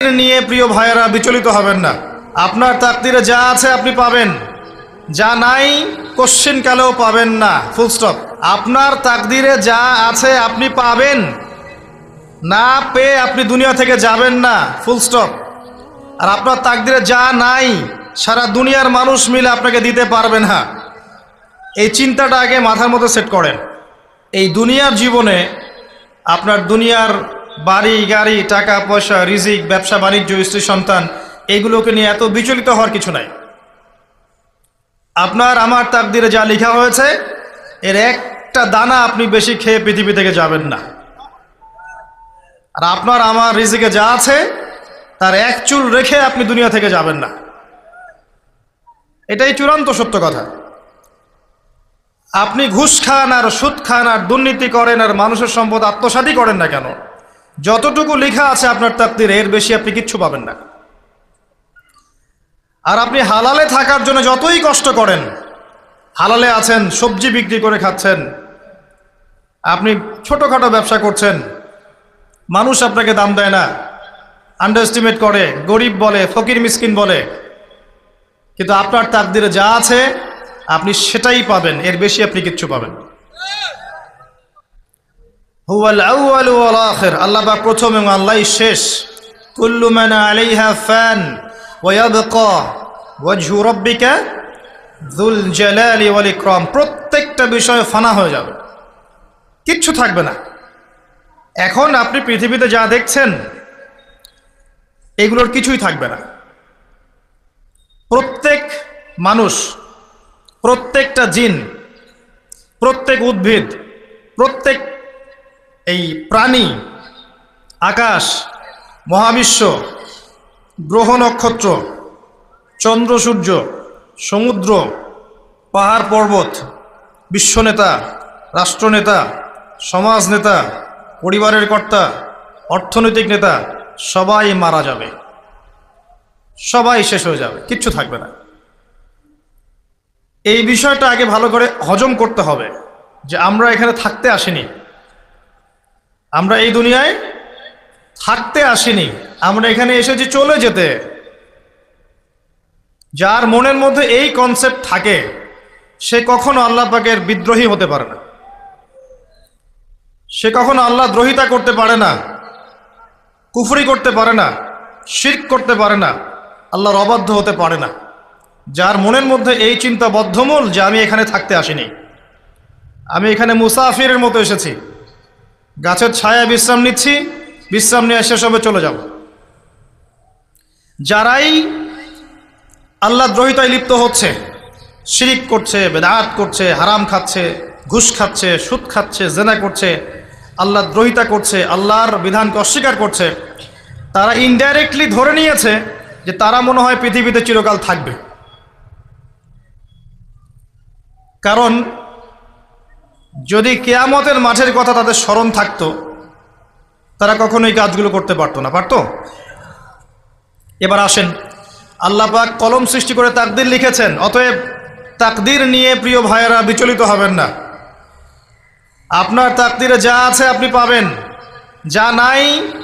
নিয়ে প্রিয় ভাইয়েরা বিচলিত হবেন না। আপনার তাকদিরে যা আছে আপনি পাবেন, যা নাই কোশ্চিন কালেও পাবেন না, ফুল স্টপ। আপনার তাকদিরে যা আছে আপনি পাবেন, না পেয়ে আপনি দুনিয়া থেকে যাবেন না, ফুল স্টপ। আর আপনার তাকদিরে যা নাই সারা দুনিয়ার মানুষ মিলে আপনাকে দিতে পারবেন না। এই চিন্তাটা আগে মাথার মধ্যে সেট করেন। এই দুনিয়ার জীবনে আপনার দুনিয়ার বাড়ি গাড়ি, টাকা পয়সা, রিজিক, ব্যবসা বাণিজ্য, স্ত্রী সন্তান, এইগুলোকে নিয়ে এত বিচলিত হওয়ার কিছু নাই। আপনার আমার তাকদিরে যা লেখা হয়েছে এর একটা দানা আপনি বেশি খেয়ে পৃথিবী থেকে যাবেন না। আর আপনার আমার রিজিকে যা আছে তার এক চুল রেখে আপনি দুনিয়া থেকে যাবেন না। এটাই চূড়ান্ত সত্য কথা। আপনি ঘুষ খান আর সুদ খান আর দুর্নীতি করেন আর মানুষের সম্পদ আত্মসাৎই করেন না কেন, যতটুকু লেখা আছে আপনার তাকদিরে এর বেশি আপনি কিচ্ছু পাবেন না। আর আপনি হালালে থাকার জন্য যতই কষ্ট করেন, হালালে আছেন, সবজি বিক্রি করে খাচ্ছেন, আপনি ছোটোখাটো ব্যবসা করছেন, মানুষ আপনাকে দাম দেয় না, আন্ডার এস্টিমেট করে, গরিব বলে, ফকির মিসকিন বলে, কিন্তু আপনার তাকদিরে যা আছে আপনি সেটাই পাবেন, এর বেশি আপনি কিচ্ছু পাবেন। হুয়াল আউয়ালু ওয়াল আখির, আল্লাহ পাক প্রথম এবং আল্লাহই শেষ। কুল্লু মান আলাইহা ফান ওয়া ইয়াবকা ওয়াজহু রাব্বিকা যুল জালালি ওয়াল ইকরাম। প্রত্যেকটা বিষয় ফানা হয়ে যাবে, কিচ্ছু থাকবে না। এখন আপনি পৃথিবীতে যা দেখছেন এগুলোর কিছুই থাকবে না। প্রত্যেক মানুষ, প্রত্যেকটা জিন, প্রত্যেক উদ্ভিদ, প্রত্যেক এই প্রাণী, আকাশ, মহাবিশ্ব, গ্রহ নক্ষত্র, চন্দ্র সূর্য, সমুদ্র, পাহাড় পর্বত, বিশ্বনেতা, রাষ্ট্রনেতা, সমাজ নেতা, পরিবারের কর্তা, অর্থনৈতিক নেতা, সবাই মারা যাবে, সবাই শেষ হয়ে যাবে, কিচ্ছু থাকবে না। এই বিষয়টা আগে ভালো করে হজম করতে হবে যে আমরা এখানে থাকতে আসিনি, আমরা এই দুনিয়ায় থাকতে আসিনি, আমরা এখানে এসেছি চলে যেতে। যার মনের মধ্যে এই কনসেপ্ট থাকে সে কখনো আল্লাহ পাকের বিদ্রোহী হতে পারে না, সে কখনো আল্লাহ দ্রোহিতা করতে পারে না, কুফরি করতে পারে না, শিরক করতে পারে না, আল্লাহর অবাধ্য হতে পারে না। যার মনের মধ্যে এই চিন্তা বদ্ধমূল যে আমি এখানে থাকতে আসিনি, আমি এখানে মুসাফিরের মতো এসেছি, গাছের ছায়ায় বিশ্রাম নিচ্ছি, বিশ্রাম নিয়ে শেষ হবে চলে যাব। যারাই আল্লাহ দ্রোহিতায় লিপ্ত হচ্ছে, শিরিক করছে, বেদাত করছে, হারাম খাচ্ছে, ঘুষ খাচ্ছে, সুদ খাচ্ছে, জেনা করছে, আল্লাহ দ্রোহিতা করছে, আল্লাহর বিধানকে অস্বীকার করছে, তারা ইনডাইরেক্টলি ধরে নিয়েছে যে তারা মনে হয় পৃথিবীতে চিরকাল থাকবে। কারণ যদি কিয়ামতের মাঠের কথা তাদের স্মরণ থাকতো তারা কখনোই কাজগুলো করতে পারতো না, পারতো? এবার আসেন, আল্লাহ পাক কলম সৃষ্টি করে তাকদির লিখেছেন, অতএব তাকদির নিয়ে প্রিয় ভাইয়েরা বিচলিত হবেন না। আপনার তাকদিরে যা আছে আপনি পাবেন, যা নাই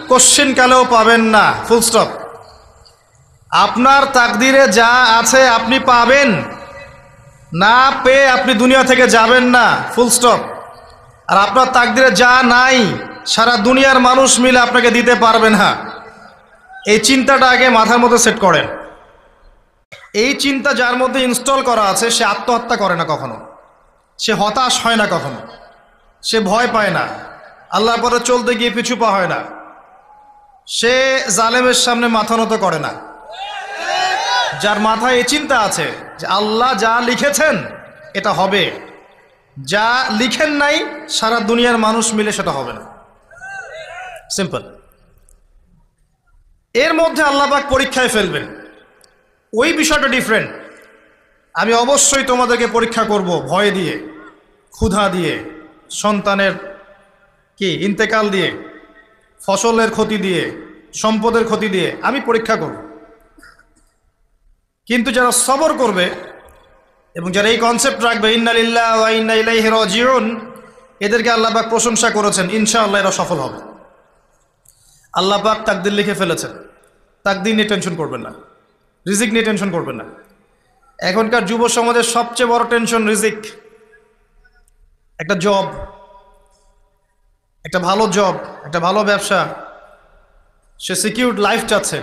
কোশ্চিন কালেও পাবেন না, ফুল স্টপ। আপনার তাকদিরে যা আছে আপনি পাবেন, না পেয়ে আপনি দুনিয়া থেকে যাবেন না, ফুল স্টপ। আর আপনার তাকদিরে যা নাই সারা দুনিয়ার মানুষ মিলে আপনাকে দিতে পারবেন না। এই চিন্তাটা আগে মাথার মধ্যে সেট করেন। এই চিন্তা যার মধ্যে ইনস্টল করা আছে সে আত্মহত্যা করে না কখনো, সে হতাশ হয় না কখনো, সে ভয় পায় না, আল্লাহর পথে চলতে গিয়ে পিছু পা হয় না, সে জালেমের সামনে মাথা নত করে না। যার মাথায় এই চিন্তা আছে যে আল্লাহ যা লিখেছেন এটা হবে, যা লিখেন নাই সারা দুনিয়ার মানুষ মিলে সেটা হবে না, সিম্পল। এর মধ্যে আল্লাহ পাক পরীক্ষায় ফেলবেন, ওই বিষয়টা ডিফারেন্ট। আমি অবশ্যই তোমাদেরকে পরীক্ষা করব ভয় দিয়ে, ক্ষুধা দিয়ে, সন্তানের কি ইন্তেকাল দিয়ে, ফসলের ক্ষতি দিয়ে, সম্পদের ক্ষতি দিয়ে আমি পরীক্ষা করব। কিন্তু যারা সবর করবে এবং যারা এই কনসেপ্ট রাখবে ইন্না লিল্লাহি ওয়া ইন্না ইলাইহি রাজিউন, এদেরকে আল্লাহ পাক প্রশংসা করেছেন, ইনশাআল্লাহ এরা সফল হবে। আল্লাহ পাক তাকদীর লিখে ফেলেছেন। তাকদীর নিয়ে টেনশন করবেন না, রিজিক নিয়ে টেনশন করবেন না। এখনকার যুব সমাজের সবচেয়ে বড় টেনশন রিজিক। একটা জব, একটা ভালো জব, একটা ভালো ব্যবসা, সে সিকিউরড লাইফ চাচ্ছে।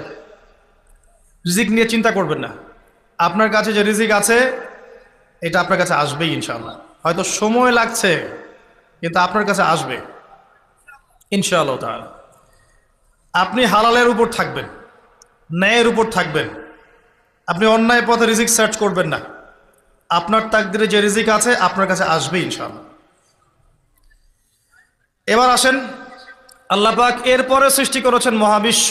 রিজিক নিয়ে চিন্তা করবেন না। আপনার কাছে যে রিজিক আছে এটা আপনার কাছে আসবেই ইনশাআল্লাহ। হয়তো সময় লাগছে কিন্তু আপনার কাছে আসবে ইনশাআল্লাহ তাআলা। আপনি হালালের উপর থাকবেন, ন্যায়ের উপর থাকবেন। আপনি অন্যায় পথে রিজিক সার্চ করবেন না। আপনার তাকদিরে যে রিজিক আছে আপনার কাছে আসবে ইনশাআল্লাহ। এবার আসেন, আল্লাহ পাক এরপরে সৃষ্টি করেছেন মহাবিশ্ব।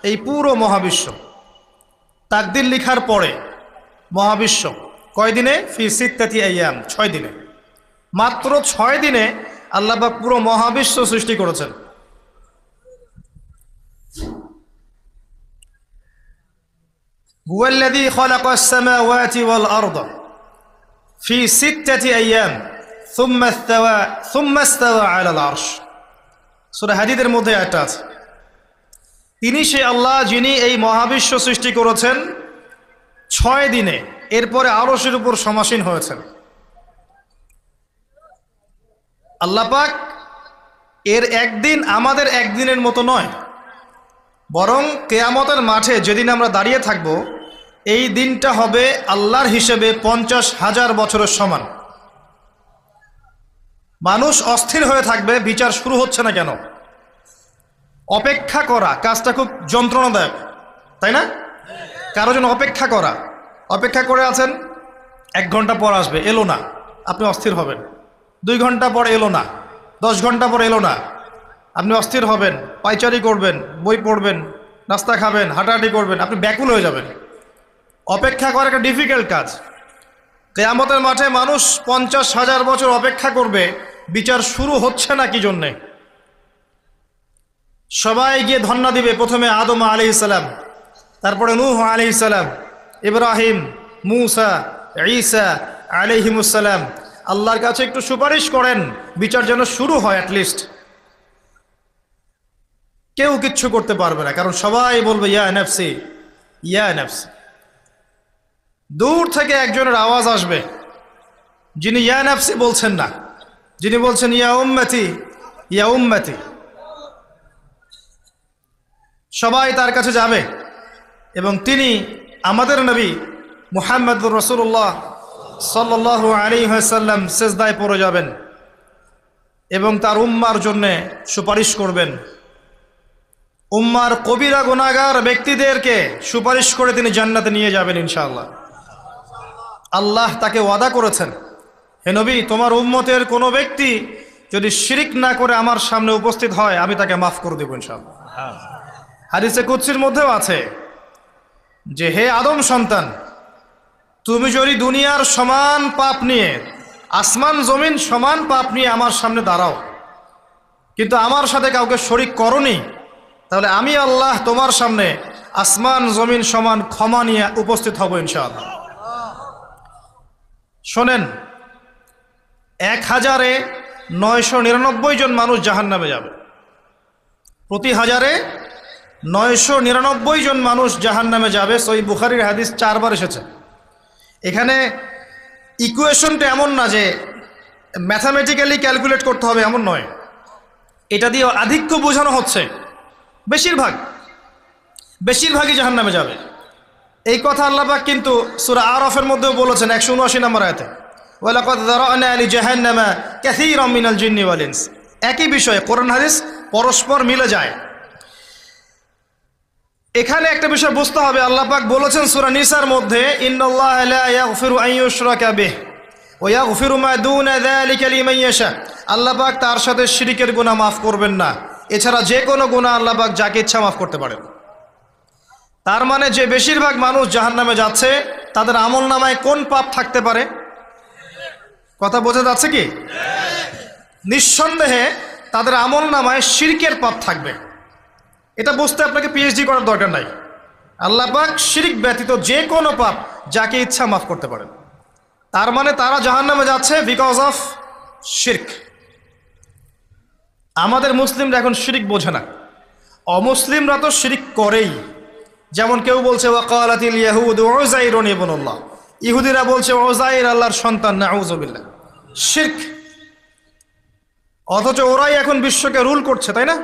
এই পুরো মহাবিশ্ব তাকদির লিখার পরে মহাবিশ্ব কয় দিনে? ফি সিত্তাতি আইয়াম, 6 দিনে। মাত্র 6 দিনে আল্লাহ পাক পুরো মহাবিশ্ব সৃষ্টি করেছেন। হুয়াল্লাযী খালাকাস সামাওয়াতি ওয়াল আরদা ফি সিত্তাতি আইয়াম সুম্মা ইস্তাওয়া আলাল আরশ। সূরা হাদীদের মধ্যে একটা আছে, তিনি সে আল্লাহ যিনি এই মহাবিশ্ব সৃষ্টি করেছেন 6 দিনে, এরপরে আরশের উপর সমাসীন হয়েছেন। আল্লাহ পাক এর একদিন আমাদের একদিনের মতো নয়, বরং কিয়ামতের মাঠে যেদিন আমরা দাঁড়িয়ে থাকব এই দিনটা হবে আল্লাহর হিসেবে 50,000 বছরের সমান। মানুষ অস্থির হয়ে থাকবে, বিচার শুরু হচ্ছে না কেন। অপেক্ষা করা কাজটা খুব যন্ত্রণাদায়ক, তাই না? কারো জন্য অপেক্ষা করা, অপেক্ষা করে আছেন, 1 ঘন্টা পর আসবে, এলো না, আপনি অস্থির হবেন। 2 ঘন্টা পর এলো না, 10 ঘন্টা পর এলো না, আপনি অস্থির হবেন, পায়চারি করবেন, বই পড়বেন, নাস্তা খাবেন, হাঁটাহাঁটি করবেন, আপনি ব্যাকুল হয়ে যাবেন। অপেক্ষা করা একটা ডিফিকাল্ট কাজ। কিয়ামতের মাঠে মানুষ 50,000 বছর অপেক্ষা করবে, বিচার শুরু হচ্ছে না কি জন্যে। সবাই গিয়ে ধন্না দিবে, প্রথমে আদম আলাইহিস সালাম, তারপরে নূহ আলাইহিস সালাম, ইব্রাহিম, মূসা, ঈসা আলাইহিমুস সালাম। আল্লাহর কাছে একটু সুপারিশ করেন, বিচার যেন শুরু হয় অ্যাটলিস্ট। কেউ কিচ্ছু করতে পারবে না, কারণ সবাই বলবে ইয়া নাফসি, ইয়া নাফসি। দূর থেকে একজনের আওয়াজ আসবে, যিনি ইয়া নাফসি বলছেন না, যিনি বলছেন ইয়া উম্মতি, ইয়া উম্মতি। সবাই তার কাছে যাবে এবং তিনি আমাদের নবী মুহাম্মদুর রাসূলুল্লাহ সাল্লাল্লাহু আলাইহি ওয়াসাল্লাম সিজদায় পড়ে যাবেন এবং তার উম্মার জন্যে সুপারিশ করবেন। উম্মার কবিরা গুনাহগার ব্যক্তিদেরকে সুপারিশ করে তিনি জান্নাতে নিয়ে যাবেন ইনশাআল্লাহ। আল্লাহ তাকে ওয়াদা করেছেন, হে নবী, তোমার উম্মতের কোনো ব্যক্তি যদি শিরিক না করে আমার সামনে উপস্থিত হয় আমি তাকে মাফ করে দেব ইনশাআল্লাহ। হাদিসে কুদসির মধ্যেও আছে যে হে আদম সন্তান, তুমি যদি দুনিয়ার সমান পাপ নিয়ে, আসমান জমিন সমান পাপ নিয়ে আমার সামনে দাঁড়াও, কিন্তু আমার সাথে কাউকে শরিক করনি, তাহলে আমি আল্লাহ তোমার সামনে আসমান জমিন সমান ক্ষমা নিয়ে উপস্থিত হব ইনশাআল্লাহ। শোনেন, 1000-999 জন মানুষ জাহান্নামে যাবে, প্রতি 1000-999 জন মানুষ জাহান্নামে যাবে। সহিহ বুখারীর হাদিস 4 বার এসেছে। এখানে ইকুয়েশনটা এমন না যে ম্যাথামেটিক্যালি ক্যালকুলেট করতে হবে, এমন নয়। এটা দিয়ে আধিক্য বোঝানো হচ্ছে, বেশিরভাগই জাহান্নামে যাবে। এই কথা আল্লাহ পাক কিন্তু সূরা আরাফের মধ্যেও বলেছেন 179 নম্বর আয়াতে, ওয়ালাকাদ যারানা লিজাহান্নামা কাসীরাম মিনাল জিন্নি ওয়াল ইনস। একই বিষয়ে কোরআন হাদিস পরস্পর মিলে যায়। এখানে একটা বিষয় বুঝতে হবে, আল্লাহ পাক বলেছেন সূরা নিসার মধ্যে, ইন্নাল্লাহা লা ইয়াগফিরু আন ইউশরাকা বিহি ওয়া ইয়াগফিরু মা দুনা যালিকা লিমান ইয়াশা। আল্লাহ পাক তার সাথে শিরকের গুনাহ মাফ করবেন না, এছাড়া যে কোনো গুনাহ আল্লাহ পাক যাকে ইচ্ছা মাফ করতে পারেন। তার মানে যে বেশিরভাগ মানুষ জাহান্নামে যাচ্ছে তাদের আমল নামায় কোন পাপ থাকতে পারে? কথা বোঝা যাচ্ছে কি? নিঃসন্দেহে তাদের আমল নামায় শিরকের পাপ থাকবে। এটা বুঝতে আপনাকে পিএইচডি করার দরকার নাই। আল্লাহ পাক শিরক ব্যতীত যে কোনো পাপ যাকে ইচ্ছা মাফ করতে পারেন। তার মানে তারা জাহান্নামে যাচ্ছে বিকজ অফ শিরক। আমাদের মুসলিমরা এখন শিরক বোঝে না, অমুসলিমরা তো শিরক করেই। যেমন কেউ বলছে ওয়াকালাতিল ইয়াহুদ উযাইরুন ইবনুল্লাহ, ইহুদিরা বলছে উযাইর আল্লাহর সন্তান, নাউযুবিল্লাহ, শিরক। অথচ ওরাই এখন বিশ্বকে রুল করছে, তাই না?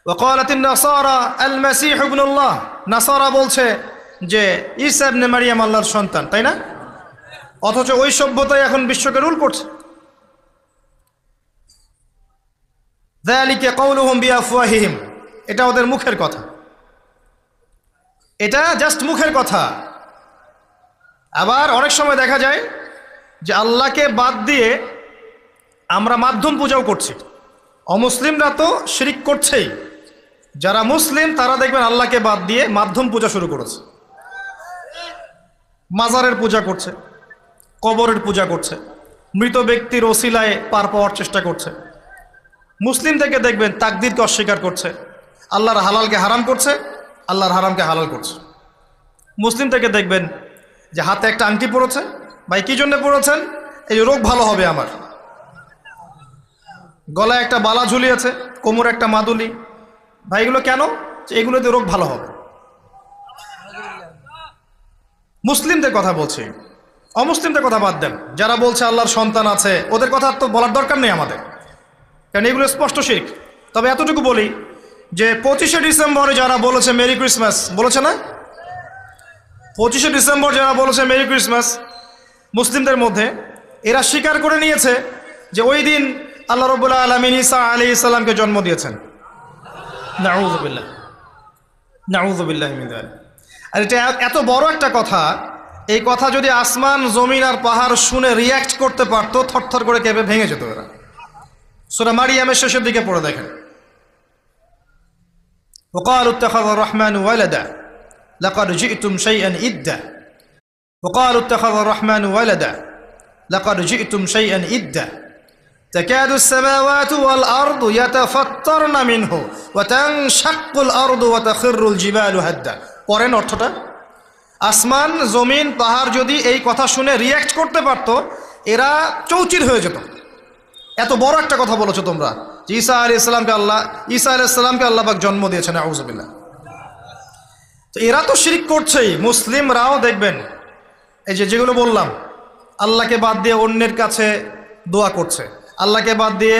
ওয়াকালাতিন নাসারা আল মাসীহ ইবনুল্লাহ, নাসারা বলছে যে ঈসা ইবনে মারইয়াম আল্লাহর সন্তান, তাই না? অথচ ওই সভ্যতাই এখন বিশ্বকে রুল করছে। যালিকা কাউলুহুম বিআফওয়াহিহিম, এটা ওদের মুখের কথা, এটা জাস্ট মুখের কথা। আবার অনেক সময় দেখা যায় যে আল্লাহকে বাদ দিয়ে আমরা মাধ্যম পূজাও করছি। অমুসলিমরা তো শিরক করছেই, যারা মুসলিম তারা দেখবেন আল্লাহকে বাদ দিয়ে মাধ্যম পূজা শুরু করেছে। মাজারের পূজা করছে, কবরের পূজা করছে, মৃত ব্যক্তির ওসিলায় পার পাওয়ার চেষ্টা করছে। মুসলিম থেকে দেখবেন তাকদীরকে অস্বীকার করছে, আল্লাহর হালালকে হারাম করছে, আল্লাহর হারামকে হালাল করছে। মুসলিম থেকে দেখবেন যে হাতে একটা আংটি পড়েছে, ভাই কি জন্য পড়েছেন? এই রোগ ভালো হবে আমার। গলায় একটা বালা ঝুলিয়েছে, কোমরে একটা মাদুলি, ভাই এগুলো কেন? এগুলোতে রোগ ভালো হবে। মুসলিমদের কথা বলছি, অমুসলিমদের কথা বাদ দেন। যারা বলছে আল্লাহর সন্তান আছে ওদের কথা তো বলার দরকার নেই আমাদের, কারণ এগুলো স্পষ্ট শিরক। তবে এতটুকু বলি যে 25শে ডিসেম্বরে যারা বলেছে মেরি ক্রিসমাস, বলেছে না? 25শে ডিসেম্বর যারা বলেছে মেরি ক্রিসমাস, মুসলিমদের মধ্যে এরা স্বীকার করে নিয়েছে যে ওই দিন আল্লাহ রাব্বুল আলামিন ঈসা আলাইহিস সালামকে জন্ম দিয়েছেন। নাউযুবিল্লাহ, নাউযুবিল্লাহ মিন যালিক। আর এটা এত বড় একটা কথা, এই কথা যদি আসমান জমিন আর পাহাড় শুনে রিয়্যাক্ট করতে পারতো, থরথর করে কেঁপে ভেঙে যেত এরা। সূরা মারিয়ামের শেষের দিকে পড়ে দেখেন, وقالوا اتخذ الرحمن ولدا لقد جئتم شيئا إدا وقالوا اتخذ الرحمن ولدا لقد جئتم شيئا إدا تكاد السماوات والأرض يتفطرن منه وتنشق الأرض وتخر الجبال هدا। পরেন অর্থটা, আসমান জমিন পাহাড় যদি এই কথা শুনে রিয়্যাক্ট করতে পারতো এরা চৌচির হয়ে যেত। এত বড় একটা কথা বলেছো তোমরা যে ঈসা আলাইহিস সালামকে আল্লাহ পাক জন্ম দিয়েছেন, নাউযুবিল্লাহ। তো এরা তো শিরক করছেই। মুসলিমরাও দেখবেন এই যে যেগুলো বললাম, আল্লাহকে বাদ দিয়ে অন্যের কাছে দোয়া করছে, আল্লাহকে বাদ দিয়ে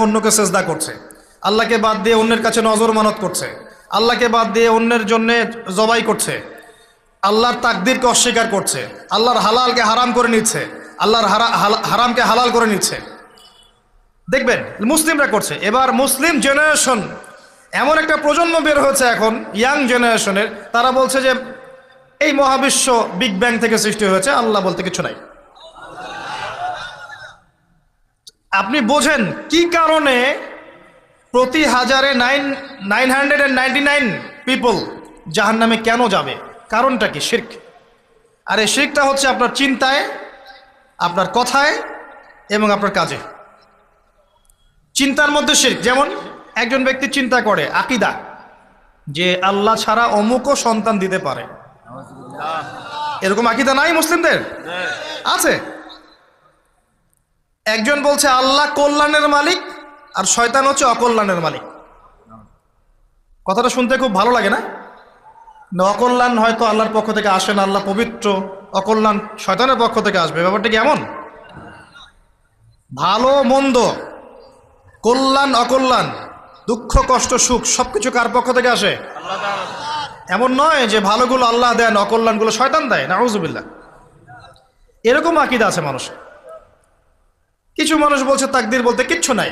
অন্যকে সেজদা করছে, আল্লাহকে বাদ দিয়ে অন্যের কাছে নজর মানত করছে, আল্লাহকে বাদ দিয়ে অন্যের জন্য জবাই করছে, আল্লাহর তাকদীরকে অস্বীকার করছে, আল্লাহর হালালকে হারাম করে নিচ্ছে, আল্লাহর হারামকে হালাল করে নিচ্ছে। দেখবেন মুসলিমরা করছে। এবার মুসলিম জেনারেশন, এমন একটা প্রজন্ম বের হয়েছে এখন ইয়াং জেনারেশনের, তারা বলছে যে এই মহাবিশ্ব বিগ ব্যাং থেকে সৃষ্টি হয়েছে, আল্লাহ বলতে কিছু নাই। আপনি বোঝেন কি কারণে প্রতি হাজারে 999 পিপল জাহান্নামে কেন যাবে? কারণটা কি? শিরক। আর এই শিরকটা হচ্ছে আপনার চিন্তায়, আপনার কথায় এবং আপনার কাজে। চিন্তার মধ্যে শিরক, যেমন একজন ব্যক্তি চিন্তা করে আকীদা যে আল্লাহ ছাড়া অমুকও সন্তান দিতে পারে, এরকম আকীদা নাই মুসলিমদের? আছে। একজন বলছে আল্লাহ কল্যাণের মালিক আর শয়তান হচ্ছে অকল্যাণের মালিক। কথাটা শুনতে খুব ভালো লাগে না? অকল্যাণ হয়তো আল্লাহর পক্ষ থেকে আসে না, আল্লাহ পবিত্র, অকল্যাণ শয়তানের পক্ষ থেকে আসবে। ব্যাপারটা কি এমন? ভালো মন্দ, কল্যাণ অকল্যাণ, দুঃখ কষ্ট সুখ সবকিছু কার পক্ষ থেকে আসে? এমন নয় যে ভালোগুলো আল্লাহ দেন, অকল্যাণগুলো শয়তান দেয়, নাউযুবিল্লাহ। এরকম আকীদা আছে মানুষ। কিছু মানুষ বলছে তাকদীর বলতে কিচ্ছু নাই,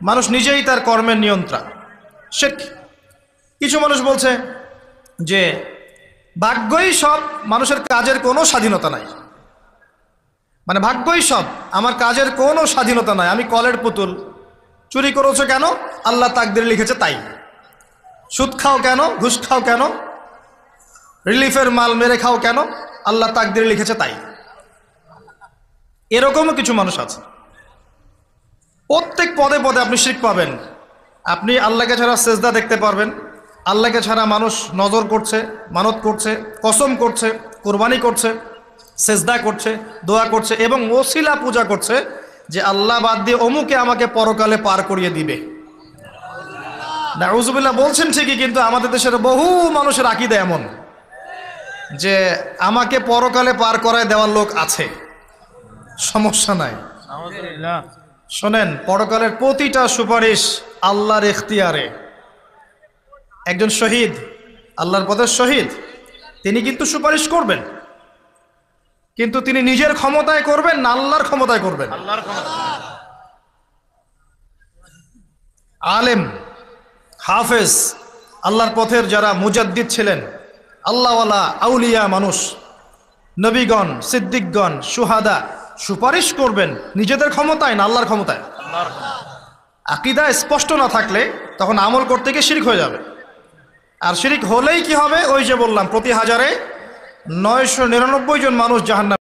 মানুষ নিজেই তার কর্মের নিয়ন্ত্রণ, শিরক। কিছু মানুষ বলছে যে ভাগ্যই সব, মানুষের কাজের কোনো স্বাধীনতা নাই, মানে ভাগ্যই সব, আমার কাজের কোনো স্বাধীনতা নাই, আমি কলের পুতুল। চুরি করেছো কেন? আল্লাহ তাকদীর লিখেছে তাই। সুদ খাও কেন? ঘুষ খাও কেন? রিলিফের মাল মেরে খাও কেন? আল্লাহ তাকদীর লিখেছে তাই। এরকমও কিছু মানুষ আছে। প্রত্যেক পদে পদে আপনি শিরক পাবেন। আপনি আল্লাহকে ছাড়া সেজদা দেখতে পারবেন, আল্লাহকে ছাড়া মানুষ নজর করছে, মানত করছে, কসম করছে, কোরবানি করছে, সেজদা করছে, দোয়া করছে এবং ওসিলা পূজা করছে যে আল্লাহ বাদ দিয়ে অমুকে আমাকে পরকালে পার করিয়ে দিবে। নাউজুবিল্লাহ বলছেন ঠিকই, কিন্তু আমাদের দেশের বহু মানুষের আকীদা এমন যে আমাকে পরকালে পার করায় দেওয়ার লোক আছে, সমস্যা নাই। শোনেন, পরকালের প্রতিটা সুপারিশ আল্লাহর ইখতিয়ারে। একজন শহীদ, আল্লাহর পথের শহীদ, তিনি কিন্তু সুপারিশ করবেন, কিন্তু তিনি নিজের ক্ষমতায় করবেন না আল্লাহর ক্ষমতায় করবেন? আলেম, হাফেজ, আল্লাহর পথের যারা মুজাদ্দিদ ছিলেন, আল্লাহওয়ালা আউলিয়া মানুষ, নবীগণ, সিদ্দিকগণ, সুহাদা, সুপারিশ করবেন নিজেদের ক্ষমতায় না আল্লাহর ক্ষমতায়? আকীদা স্পষ্ট না থাকলে তখন আমল করতে গিয়ে শিরক হয়ে যাবে। আর শিরক হলেই কি হবে? ওই যে বললাম, প্রতি হাজারে 999 জন মানুষ জাহান্নামে।